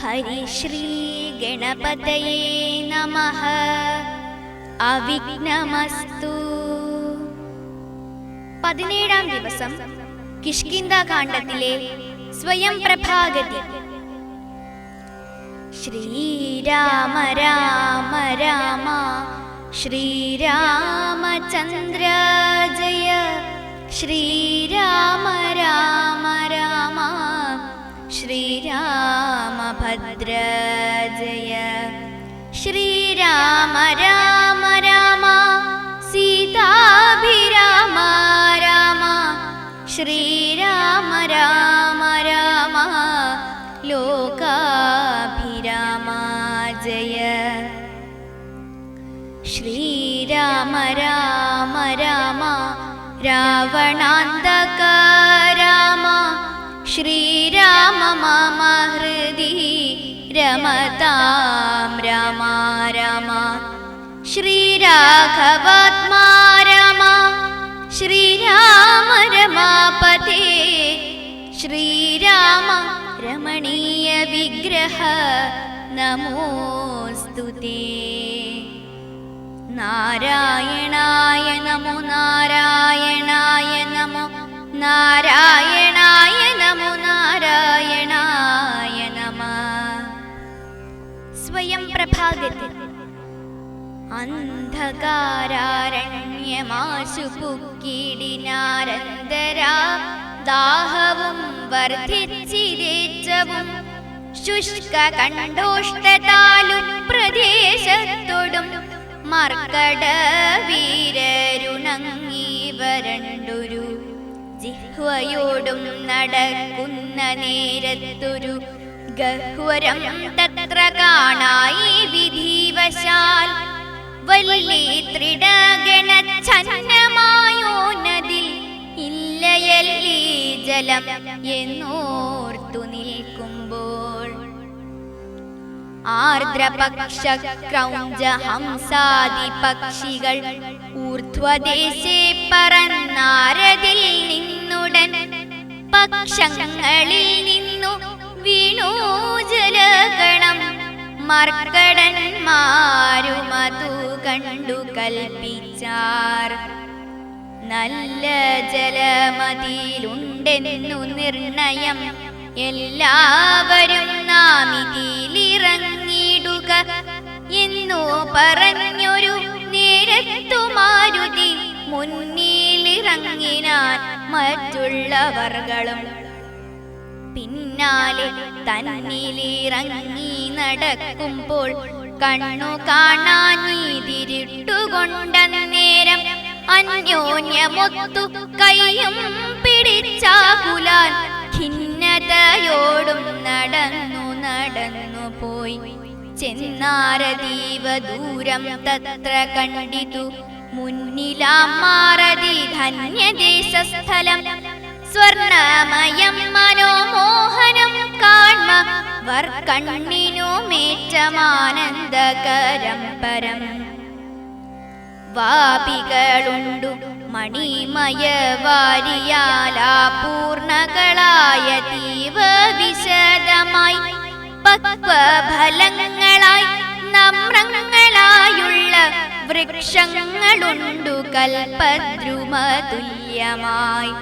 ഹരിശ്രീ ഗണപതയേ നമഃ. അവിഘ്നമസ്തു. 17-ാം ദിവസം കിഷ്കിന്ധാകാണ്ഡത്തിലെ സ്വയം പ്രഭാഗതി. ശ്രീരാമ രാമ രാമ ശ്രീരാമചന്ദ്ര ജയ. ശ്രീരാമ രാമ രാമ ശ്രീരാമഭദ്ര ജയ. ശ്രീരാമ രാമ രാമ സീതാഭിരാമ രാമ. ശ്രീരാമ രാമ രാമ ലോകാഭിരാമ ജയ. ശ്രീരാമ രാമ രാമ രാവണാന്തക രാമ. ശ്രീരാമ മമ ഹൃദി രമതാം രാമ രാമ. ശ്രീരാഘവാത്മാ രാമ. ശ്രീരാമ രമാപതേ. ശ്രീരാമ രമണീയ വിഗ്രഹ നമോസ്തുതേ. നാരായണായ നമോ നാരായണായ നമോ നാരായണായ നമോ നാരായണായ നമഃ. സ്വയം പ്രഭാഗതി. അന്ധകാരാരണ്യമാശു പുക്കിടിനാരന്തരാ. ദാഹവും വർദ്ധിച്ചിരേച്ചവും ശുഷ്ക കണ്ഠോഷ്ടതാലു പ്രദേശത്തൊടും മർക്കട വീരരുണങ്ങി വരണ്ടൊരു ജിഹ്വയോടും നടക്കുന്ന നേരത്തൊരു ഗഹ്വരം തത്ര കാണായി വിധിവശാൽ. വല്ലി ത്രിടഗണച്ഛന്നമായോനതിൽ ഇല്ലയല്ലീ ജലം എന്നോർത്തു നിൽക്കുമ്പോൾ ആർദ്രപക്ഷ ക്രൗഞ്ച ഹംസാദി പക്ഷികൾ ഊർധ്വദേശേ പറന്നാരതിൽ നിന്നുടൻ പക്ഷങ്ങളിൽ നിന്നു വീണു ജലഗണം. മർക്കടന്മാരുമതു കണ്ടു കൽപ്പിച്ചാർ. നല്ല ജലമതിയിലുണ്ടെന്നു നിർണയം. എല്ലാവരും നാം ഇതിലിറങ്ങിടുക എന്നു പറഞ്ഞൊരു നേരത്തു മാരുതി മുന്നിലിറങ്ങിനാൻ. മറ്റുള്ളവർകളും പിന്നാലെ തന്നിലിറങ്ങി നടക്കുമ്പോൾ കണ്ണു കാണാഞ്ഞിതിരിട്ടുകൊണ്ടന്നേരം അന്യോന്യമൊത്തു കൈയും പിടിച്ചാകുലാൻ ഖിന്നതയോടും നടന്നു പോയി. ചെന്നാരതീവ ദൂരം തത്ര കണ്ടിതു മുന്നിലാം മാരതി ധന്യദേശസ്ഥലം. സ്വർണമയം മനോമോഹനം കാൺമ വർ കണ്ണിനുമേറ്റമാനന്ദകരം പരം. വാപികളുണ്ടു മണിമയ വാരിയാലാ പൂർണകളായ തീവ വിശദമായി പക്വഫലങ്ങളായി നമ്രങ്ങളായുള്ള വൃക്ഷങ്ങളുണ്ടു കൽപദ്രുമതുല്യമായി.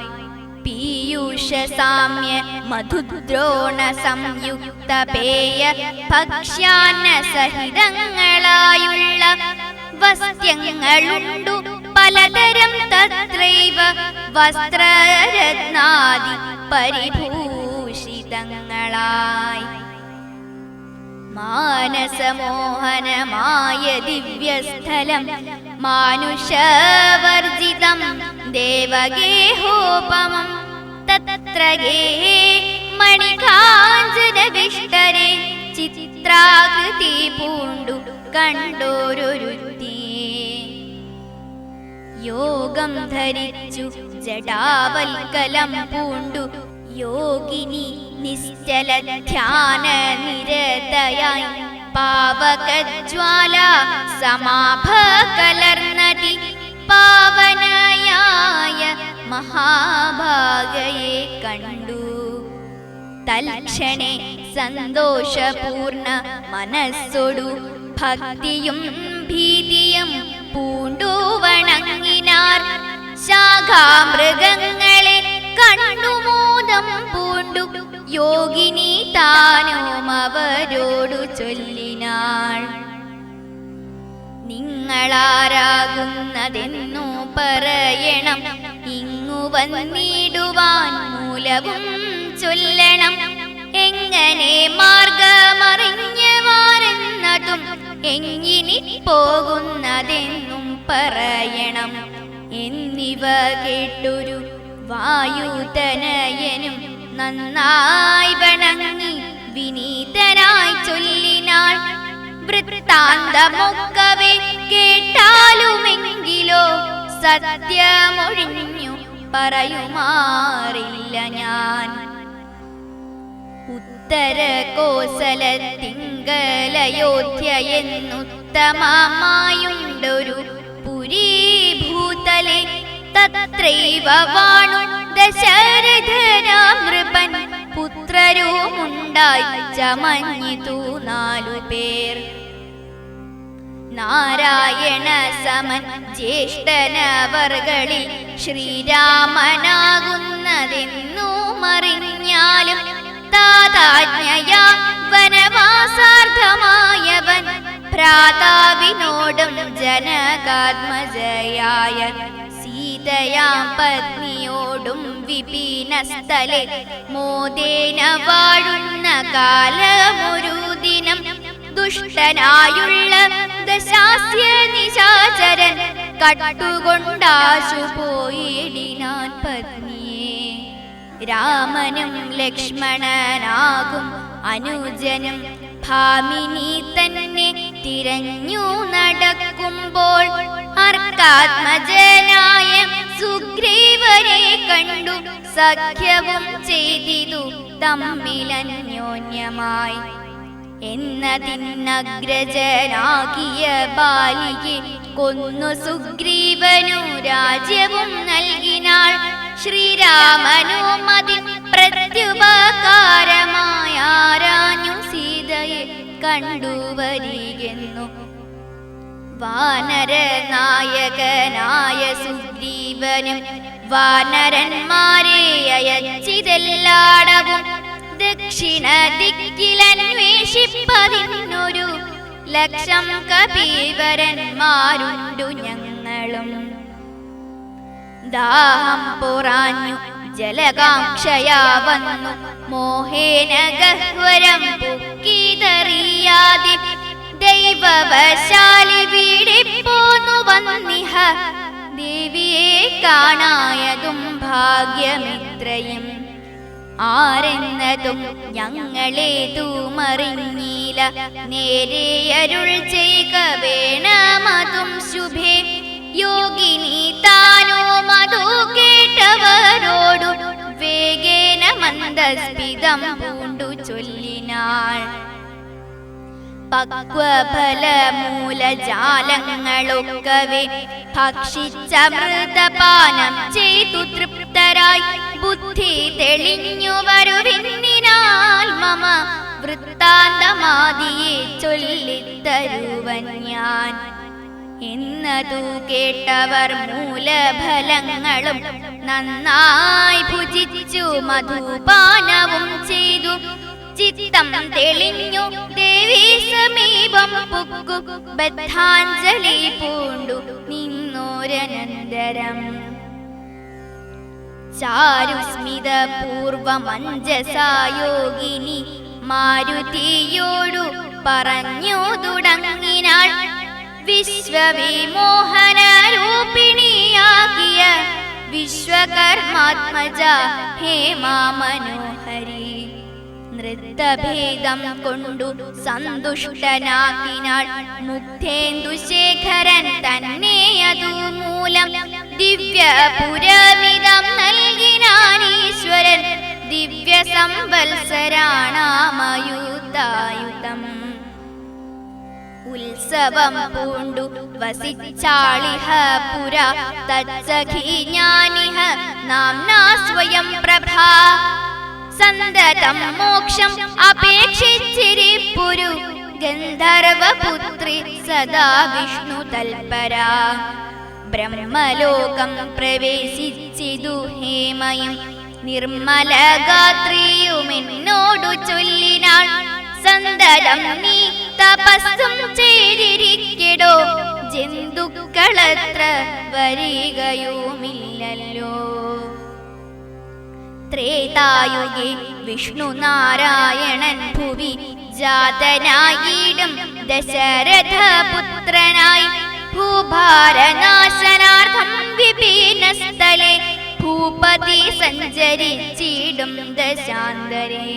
പീയൂഷ സാമ്യ മധുദ്രോണ സംയുക്ത പേയ ഭക്ഷ്യാന്ന സഹിതങ്ങളായുള്ള വസ്ത്യങ്ങളുണ്ടു പലതരം തത്രൈവ വസ്ത്രരത്നാദി പരിഭൂഷിതങ്ങളായി. മാനസമോഹനമായ ദിവ്യസ്ഥലം മാനുഷവർജിതം ദേവഗേഹോപമം. തത്ര ഗേഹേ മണികാഞ്ചന വിഷ്ടരെ ചിത്രാകൃതി പൂണ്ടു കണ്ടോരൊരുത്തി. യോഗം ധരിച്ചു ജടാവൽക്കലം പൂണ്ടു യോഗിനി നിശ്ചല ധ്യാന നിരതയായി പാവകജ്വാല സമാഭ കലർന്നതി പാവനയായ മഹാഭാഗയെ കണ്ടു. തൽക്ഷണേ സന്തോഷപൂർണ മനസ്സോടു ഭക്തിയും ഭീതിയും പൂണ്ടു വണങ്ങിനാർ. ശാഖാമൃഗങ്ങളെ കണ്ടു മോദം പൂണ്ടു യോഗിനി താനും അവരോടു ചൊല്ലിനാൾ. നിങ്ങളാരാകുന്നതെന്നു പറയണം, ഇങ്ങു വന്നിടുവാൻ മൂലവും ചൊല്ലണം. എങ്ങനെ മാർഗമറിഞ്ഞവാരെന്നതും എങ്ങിനി പോകുന്നതെന്നും പറയണം എന്നിവ കേട്ടൊരു വായുതനയനും നന്നായി വണങ്ങി വിനീതനായി ചൊല്ലിനാൾ. വൃത്താന്തമൊക്കവേ കേട്ടാലുമെങ്കിലോ സത്യമൊഴിഞ്ഞു പറയുമാറില്ല ഞാൻ. ഉത്തര കോസലത്തിങ്കലയോധ്യ എന്നുത്തമമായുണ്ടൊരു പുരീഭൂതലെ തത്രൈവ വാണു ദശരഥനാമൃപൻ. പുത്രരുമുണ്ടായി ചമഞ്ഞിതു 4 പേർ. നാരായണ സമൻ ജ്യേഷ്ഠനവർകളിൽ ശ്രീരാമനാകുന്നതെന്നു മറിഞ്ഞാലും താതാജ്ഞയാ വനവാസാർത്ഥമായവൻ ഭ്രാതാവിനോടും ജനകാത്മജയായ സീതയാം പത്നിയോടും വിപിനസ്ഥലെ മോദേന വാഴുന്ന കാലമൊരു ദിനം ദുഷ്ടനായുള്ള ദശാസ്യ നിശാചരൻ കട്ടുകൊണ്ടാശു പോയിടിനാൻ പത്നിയെ. രാമനും ലക്ഷ്മണനാകും അനുജനും ഭാമിനി തന്നെ തിരഞ്ഞു നടക്കുമ്പോൾ അർക്കാത്മജനായ സുഗ്രീവനെ കണ്ടു സഖ്യവും ചെയ്തിതു തമ്മിലന്യോന്യമായി. എന്നതിനഗ്രജനാകിയ ബാലിയെ കൊന്നു സുഗ്രീവനു രാജ്യവും നൽകിനാൾ. ശ്രീരാമനും അതിൻ പ്രത്യുപകാരമായാരാഞ്ഞു സീതയെ കണ്ടുവരികെന്നു. വാനരനായകനായ സുഗ്രീവനും വാനരന്മാരെ അയച്ചിതെല്ലാടവും ദക്ഷിണ ദിക്കിലന്വേഷിപ്പതിനൊരു ലക്ഷം കപീവരന്മാരുണ്ടു ഞങ്ങളും. ദാഹം പൊറാഞ്ഞു ജലകാംക്ഷയാ വന്നു മോഹേന ഗഹ്വരം പൊക്കിതറിയാതെ ദൈവവശാലി വീടിപ്പോന്നു വന്നിഹ. ദേവിയെ കാണായതും ഭാഗ്യമിത്രയും ആരെന്നതും ഞങ്ങളേതുമറിഞ്ഞീല. നേരെ അരുൾ ചെയ്യുക വേണമതും ശുഭേ. യോഗിനി താനോ മധു കേട്ടവരോടു വേഗേന മന്ദസ്മിതം പൂണ്ടു ചൊല്ലിനാൾ. പക്വഫലമൂലജാലങ്ങളൊക്കവേ ഭക്ഷിച്ചമൃതപാനം ചെയ്തു തൃപ്തരായി ബുദ്ധി തെളിഞ്ഞു വരുവിന്നിനാൽ മമ വൃത്താന്തമാദിയെ ചൊല്ലിത്തരുവൻ ഞാൻ. എന്നതു കേട്ടവർ മൂലഫലങ്ങളും നന്നായി ഭുജിച്ചു മധുപാനവും ചെയ്തു. ചിത്തം തെളിഞ്ഞു ദേവി സമീപം പുക്കു ബദ്ധാഞ്ജലി പൂണ്ടു നിന്നോരനന്തരം. ചാരുസ്മിത പൂർവമഞ്ജസായോഗിനി മാരുതിയോടു പറഞ്ഞു തുടങ്ങിനാൾ. വിശ്വവിമോഹനരൂപിണിയാകിയ വിശ്വകർമാത്മജ ഹേമാ മനോഹരി. നൃത്തഭേദം കൊണ്ടു സന്തുഷ്ടനാക്കിനാൾ മുക്തേന്ദുശേഖരൻ തന്നെ. അതുമൂലം ദിവ്യപുരമിതം നൽകിനാനീശ്വരൻ ദിവ്യ സംവത്സരാണാമയുതായുധം. ഉത്സവം പൂണ്ടു വസിച്ചാളിഹ പുര തത്സഖി ജ്ഞാനിഹ നാംനാ സ്വയം പ്രഭാ. സന്തതം മോക്ഷം അപേക്ഷിച്ചിരിപ്പുരു ഗന്ധർവപുത്രി സദാ വിഷ്ണു തൽപര. ബ്രഹ്മലോകം പ്രവേശിച്ചിതു ഹേമയും നിർമ്മല ഗാത്രിയുമെന്നോടു ചൊല്ലിനാൾ. സന്തതം നീ തപസ്സും ചെയ്തിരിക്കടോ, ജന്തുക്കളത്ര വരികയുമില്ലല്ലോ. ത്രേതായുഗേ വിഷ്ണു നാരായണൻ ഭുവി ജാതനായിടും ദശരഥപുത്രനായി. ഭൂഭാരനാശനാർത്ഥം വിപീനസ്ഥലേ ഭൂപതി സഞ്ചരിച്ചിടും ദശാന്തരേ.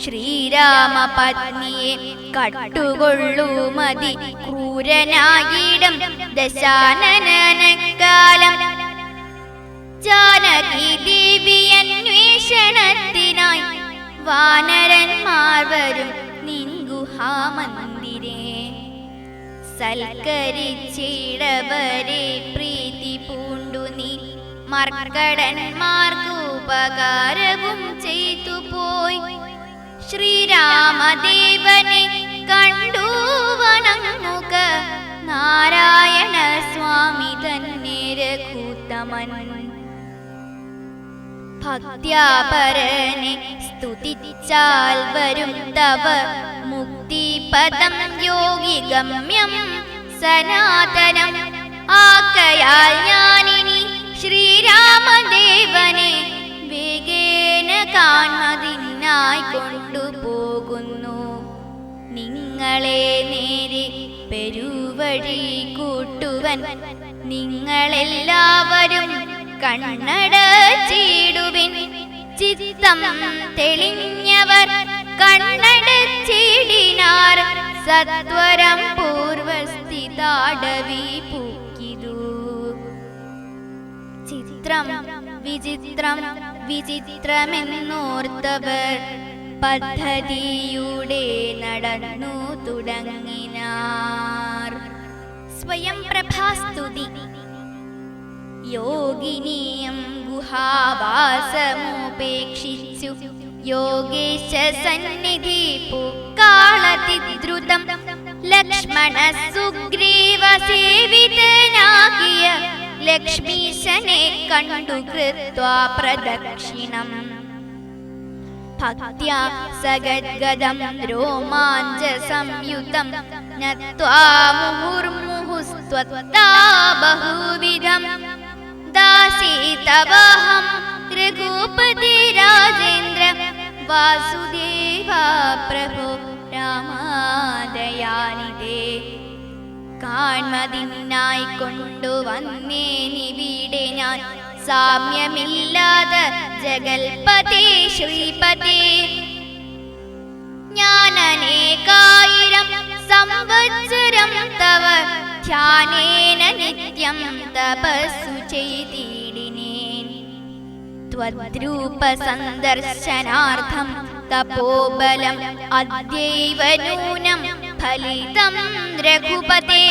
ശ്രീരാമപത്നിയെ കട്ടുകൊള്ളുമതി ക്രൂരനായിടും ദശാനനകാലം. ജാനകി ദേവി അന്വേഷണത്തിനായി വാനരന്മാർ വരും നിൻ ഗുഹാമന്ദിരേ. സൽക്കരിച്ചിടവരെ പ്രീതി പൂണ്ടു നീ മർക്കടന്മാർക്ക് ഉപകാരവും ചെയ്തു പോയി. ശ്രീരാമദേവനെ കണ്ടു വണങ്ങുക നാരായണ സ്വാമി തന്നെ രഘുത്തമൻ. ഭക്ത്യാപരനെ സ്തുതിച്ചാൽ വരും തവ മുക്തിപദം യോഗിഗമ്യം സനാതനം. ആകയാൽ ഞാനിനി ശ്രീരാമദേവനെ വേഗേന കാൺമതിനായി കൊണ്ടുപോകുന്നു. നിങ്ങളെ നേരെ പെരുവഴി കൂട്ടുവൻ നിങ്ങളെല്ലാവരും കണ്ണടച്ചിടുവിൻ. ചിത്തം തെളിഞ്ഞവർ കണ്ണടച്ചിടിനാർ. സത്വരം പൂർവസ്ഥിതാടവി പൂക്കിതു. ചിത്രം വിചിത്രം വിചിത്രമെന്നോർത്തവർ പദ്ധതിയുടെ നടന്നു തുടങ്ങിനാർ. സ്വയം പ്രഭാസ്തുതി. യോഗിനിയും ഗുഹാവാസമുപേക്ഷിച്ചു യോഗേശ സന്നിധി പൂക്കാളതിദ്രുതം. ലക്ഷ്മണ സുഗ്രീവ സേവിതനാകിയ ലക്ഷ്മീശനെ കണ്ടു കൃത്വാ പ്രദക്ഷിണം. ഭക്ത്യാ സഗദ്ഗദം രോമാഞ്ച സംയുതം നത്വാ മുഹുർമുഹുസ്ത്വത്താ ബഹുവിധം. ദാസീതവഹം രഘുപതി രാജേന്ദ്ര വാസുദേവ പ്രഭോ രാമദയാനിധേ. കാൺമതിനായി കൊണ്ടുവന്നേനിവിടെ ഞാൻ സാമ്യമില്ലാതെ ജഗൽപതി ശ്രീപതി. ജ്ഞാനനേകായിരം സംവത്സരം തവ ധ്യാനേന നിത്യം തപസ്സു ചെയ്തിടിനേൻ. ത്വദ്രൂപ സന്ദർശനാർത്ഥം തപോബലം അദ്യൈവ നൂനം ഫലിതം രഘുപതേ.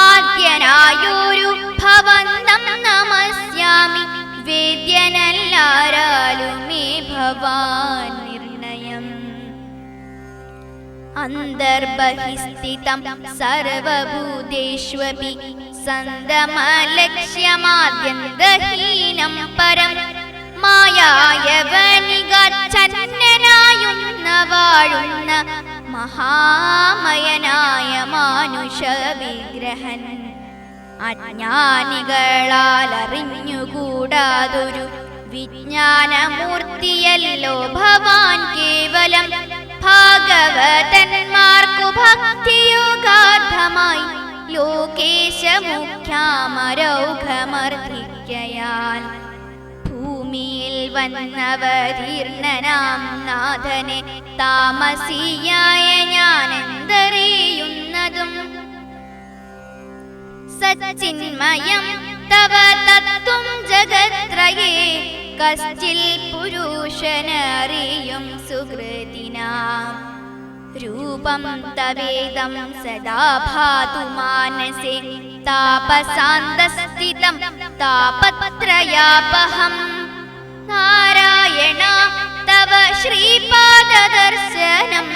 ആദ്യനായൊരു ഭവന്തം നമസ്യാമി വേദ്യനല്ലാരാലുമേ ഭവാൻ നിർണയം. അന്തർബഹിസ്ഥിതം സർവഭൂതേഷ്വപി സന്തമലക്ഷ്യമാദ്യന്തഹീനം പരം. മായായവനികച്ചന്നനായുന്ന വാഴുന്ന മഹാമയനായ മാനുഷ വിഗ്രഹൻ. അജ്ഞാനികളാൽ അറിഞ്ഞുകൂടാതൊരു വിജ്ഞാനമൂർത്തിയല്ലോ ഭവാൻ കേവലം. ഭാഗവതന്മാർക്കു ഭക്തിയോഗാർത്ഥമായി ലോകേശമുഖ്യാമരൗഘമർദ്ദിക്കയാൽ ഭൂമിയിൽ വന്നവതീർണനാം നാഥനെ താമസിയായ ഞാനെന്തറിയുന്നതും. സച്ചിന്മയം തവ തത്വം ജഗത്രയേ കശ്ചിൽ പുരുഷനറിയും സുഹൃതിനാം. രൂപം തവേദം സദാ ഭാതു മാനസേ താപസാന്തസ്ഥിതം താപത്രയാപഹം. നാരായണ തവ ശ്രീപാദദർശനം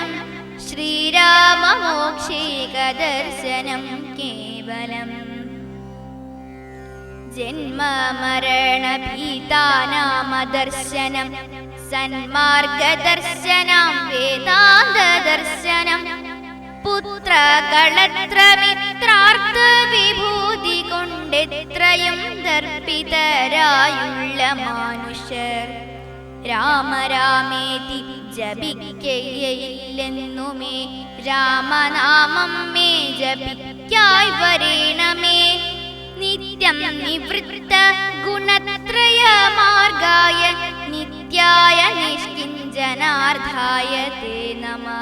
ശ്രീരാമമോക്ഷൈകദർശനം കേവലം. ജന്മമരണഭീതാനാമദർശനം സന്മാർഗദർശനം വേദാന്തദർശനം പുത്രകളത്രമിത്രാർത്ഥ വിഭൂതി കൊണ്ടെത്രയും ദർപ്പിതരായുള്ള മനുഷ്യർ രാമ രാമേതി ജപിക്കയില്ലെന്നുമേ രാമനാമം മേ ജപിക്കായി വരേണമേ. നിത്യം നിവൃത്ത ഗുണത്രയ മാർഗായ നിത്യായ നിഷ്കിഞ്ചനാർദ്ധായ തേ നമഃ.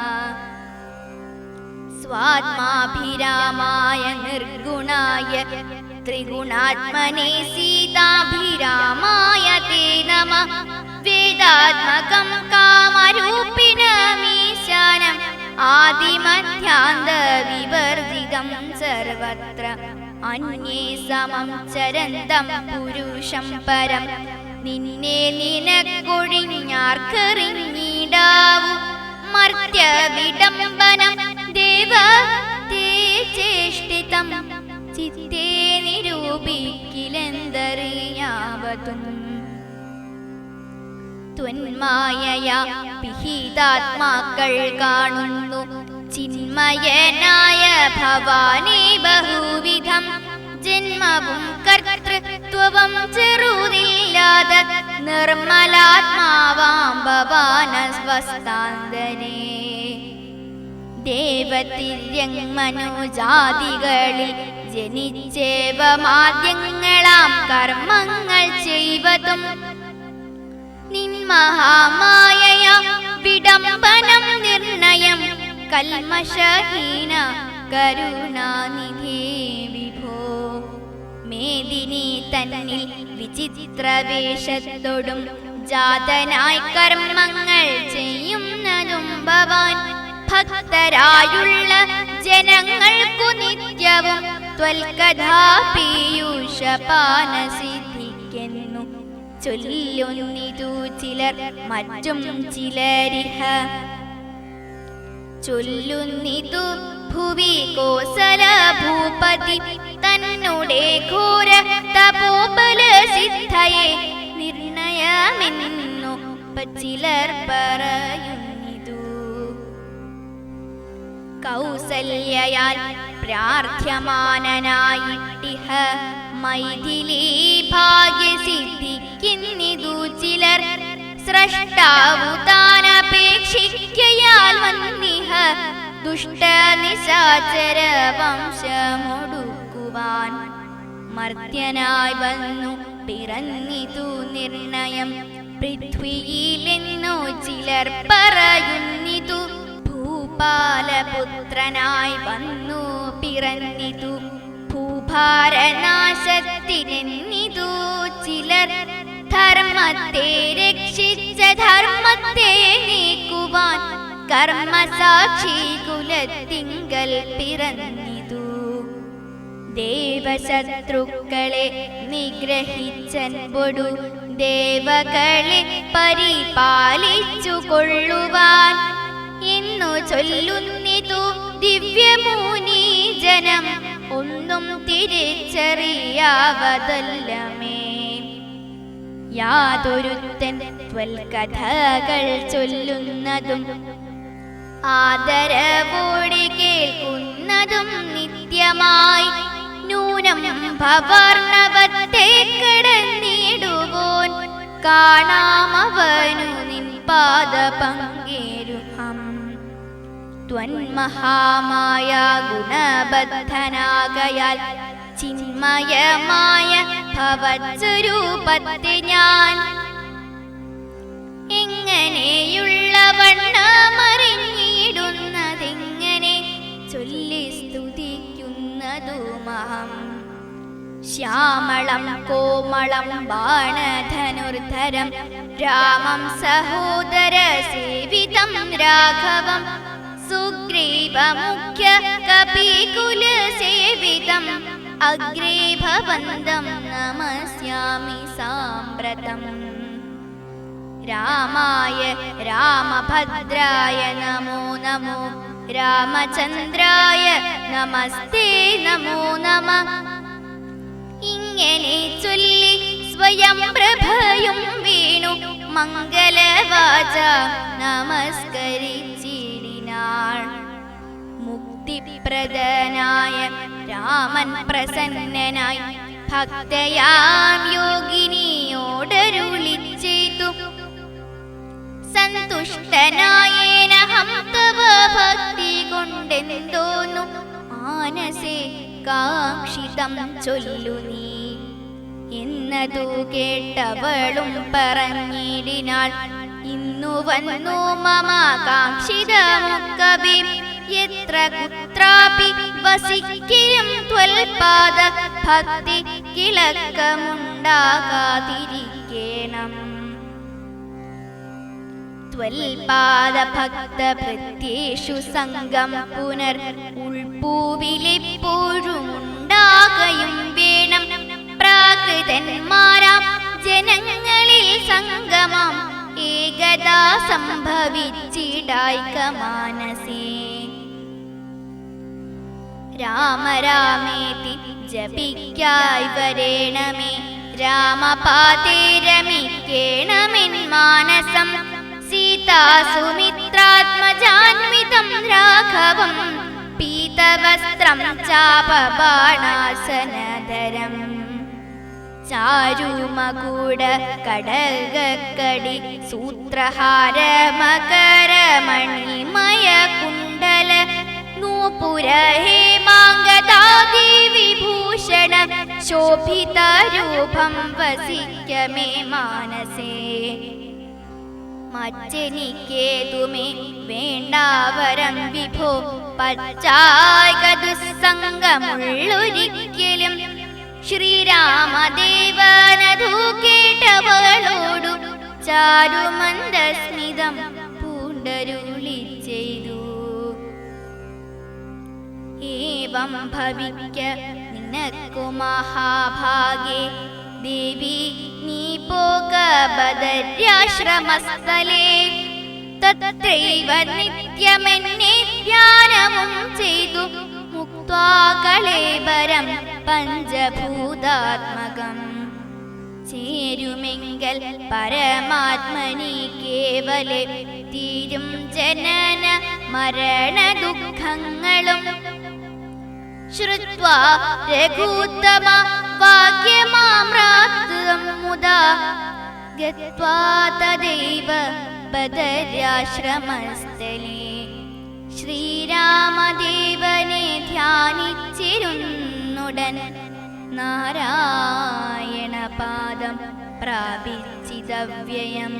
സ്വാത്മാഭിരാമായ നിർഗുണായ ത്രിഗുണാത്മനെ സീതാഭിരാമായ തേ നമഃ. വേദാത്മകം കാമരൂപിണമീശാനം ആദിമധ്യാന്ത വിവർജിതം സർവത്ര അന്യേ സമം ചരന്തം പുരുഷം പരം. നിന്നെ നിനക്കൊഴിഞ്ഞാർക്കറിഞ്ഞിടാവൂ മർത്യ വിഡംബനം ദേവ തേ ചേഷ്ടിതം ചിത്തേ നിരൂപിക്കിലെന്തറിയാവതും. ത്വന്മായയാ പിഹിതാത്മാക്കൾ കാണുന്നു ചിന്മയനായ ഭവാനേ ബഹുവിധം. ജന്മവും കർത്തൃത്വവും ചെറുതില്ലാതെ നിർമ്മലാത്മാവാം ഭവാനസ്വസ്ഥാന്തരേ. ദേവതിര്യങ്മനുജാതികളിൽ ജനിച്ചേവമാദ്യങ്ങളാം കർമ്മങ്ങൾ ചെയ്വതും നിന്മഹാമായ വിഡംബനം നിർണയം കൽമഷഹീന കരുണാനിധേ വിഭോ. മേദിനി തന്നിൽ വിചിത്രവേഷത്തോടും ജാതനായി കർമ്മങ്ങൾ ചെയ്യുന്നതും ഭവാൻ. ഭക്തരായുള്ള ജനങ്ങൾക്കു നിത്യവും ത്വൽകഥാപീയൂഷപാനസിദ്ധിക്കെന്നു ചൊല്ലുന്നിതു ചിലർ മറ്റും ചിലരിഹ. ചൊല്ലുന്നിതു ഭുവി കോസല ഭൂപതി തന്നുടെ ഘോര തപോബല സിദ്ധയെ നിർണയമെന്നു ചിലർ പറയുന്നിതു. കൗസല്യയാൽ പ്രാർത്ഥ്യമാനനായിട്ടിഹ മൈഥിലീ ഭാഗ്യസിദ്ധിക്കുന്നിതു ചിലർ. സ്രഷ്ടാവു താനപേക്ഷിക്കയാൽ വന്നിഹ ദുഷ്ടനിശാചര വംശമൊടുക്കുവാൻ. മർത്യനായി വന്നു പിറന്നിതു നിർണയം പൃഥ്വിയിലെന്നു ചിലർ പറയുന്നിതു. ഭൂപാലപുത്രനായി വന്നു പിറന്നിതു ഭൂഭാരനാശത്തിനെന്നിതു ചിലർ. ധർമ്മത്തെ രക്ഷിച്ച ധർമ്മത്തെ നീക്കുവാൻ കർമ്മസാക്ഷി കുലത്തിങ്കൽ പിറന്നിതു. ദേവശത്രുക്കളെ നിഗ്രഹിച്ചൻപൊടു ദേവകളെ പരിപാലിച്ചു കൊള്ളുവാൻ എന്നു ചൊല്ലുന്നിതു ദിവ്യമൂനി ജനം ഒന്നും തിരിച്ചറിയാവതല്ലമേ. യാതൊരുത്തൻ ത്വൽകഥകൾ ചൊല്ലുന്നതും ആദരവോടെ കേൾക്കുന്നതും നിത്യമായി നൂനം ഭവർണവത്തെ കടന്നിടുവോൻ കാണാമവനു നിൻ പാദപങ്കേരുഹം. ത്വന്മഹാമായ ഗുണബദ്ധനാകയാൽ ചിന്മയമായ ഭവസ്വരൂപത്തെ ഞാൻ എങ്ങനെയുള്ള വണ്ണമറിഞ്ഞിടുന്നതെങ്ങനെ ചൊല്ലി സ്തുതിക്കുന്നതുമഹം. ശ്യാമളം കോമളം ബാണധനുർധരം രാമം സഹോദര സേവിതം രാഘവം സുഗ്രീവമുഖ്യ കപികുല സേവിതം അഗ്രേ ഭവന്തം നമസ്യാമി സാമ്പ്രതം. രാമായ രാമഭദ്രായ നമോ നമോ രാമചന്ദ്രായ നമസ്തേ നമോ നമഃ. ഇങ്ങനെ ചൊല്ലി സ്വയം പ്രഭയും വീണു മംഗലവാച നമസ്കരിച്ചിടിനാൾ. മുക്തിപ്രദനായ രാമൻ പ്രസന്നനായി ഭക്തയാം യോഗിനിയോടരുളി ചെയ്തു. സന്തുഷ്ടനായേനഹം തവ ഭക്തി കൊണ്ടെന്തോന്നു മാനസേ കാക്ഷിതം ചൊല്ലു നീ എന്നതു കേട്ടവളും പറഞ്ഞിടിനാൾ. ഇന്നു വന്നു മമ കാക്ഷിതമൊക്കവേ യത്ര കുത്രാപി വസിക്കിലും ത്വൽപാദ ഭക്തി കിളക്കമുണ്ടാകാതിരിക്കേണം. ത്വൽപാദ ഭക്ത ഭൃത്യേഷു സംഗം പുനർ ഉൾപ്പൂവിലെപ്പോഴും ഉണ്ടാകയും വേണം. പ്രാകൃതന്മാരാം ജനങ്ങളിൽ സംഗമം ഏകദാ സംഭവിച്ചിടായിക മാനസേ. രാമ രാമേതി ജപിക്കായി വരേണമേ രാമപാദേ രമിക്കേണമെൻ മാനസം. സീതാസുമിത്രാത്മജാന്വിതം രാഘവം പീതവസ്ത്രം ചാപബാണാസനധരം. ചാരുമകൂട കടകക്കടി സൂത്രഹാര മകരമണിമയ കുണ്ടല നൂപുര ഹേമാംഗദാദി വിഭൂഷണ ശോഭിതരൂപം വസിക്കമേ മാനസേ. മറ്റെനിക്കേതുമേ വേണ്ടാവരം വിഭോ പച്ചായ ദുസ്സംഗമുള്ളൊരിക്കലും. ശ്രീരാമദേവനതു കേട്ടവളോടു ചാരുമന്ദസ്മിതം പൂണ്ടരുളി ചെയ്തു. ഏവം ഭവിക്ക നിനക്കു മഹാഭാഗ്യേ ദേവി നീ പോക ബദര്യാശ്രമസ്ഥലേ. തത്രൈവ നിത്യമെന്നെ ധ്യാനവും ചെയ്തു മുക്ത്വാ കളേബരം പഞ്ചഭൂതാത്മകം. ചേരുമെങ്കൽ പരമാത്മനി കേവലെ തീരും ജനന മരണ ദുഃഖങ്ങളും. ശ്രുത്വാ രഘൂത്തമ വാക്യമാമ്രാത്യം മുദാ ഗത്വാ തദൈവ ബദര്യാശ്രമസ്ഥലേ. ശ്രീരാമദേവനെ ധ്യാനിച്ചിരുന്നുടൻ നാരായണപാദം പ്രാപിച്ചിതവ്യയം.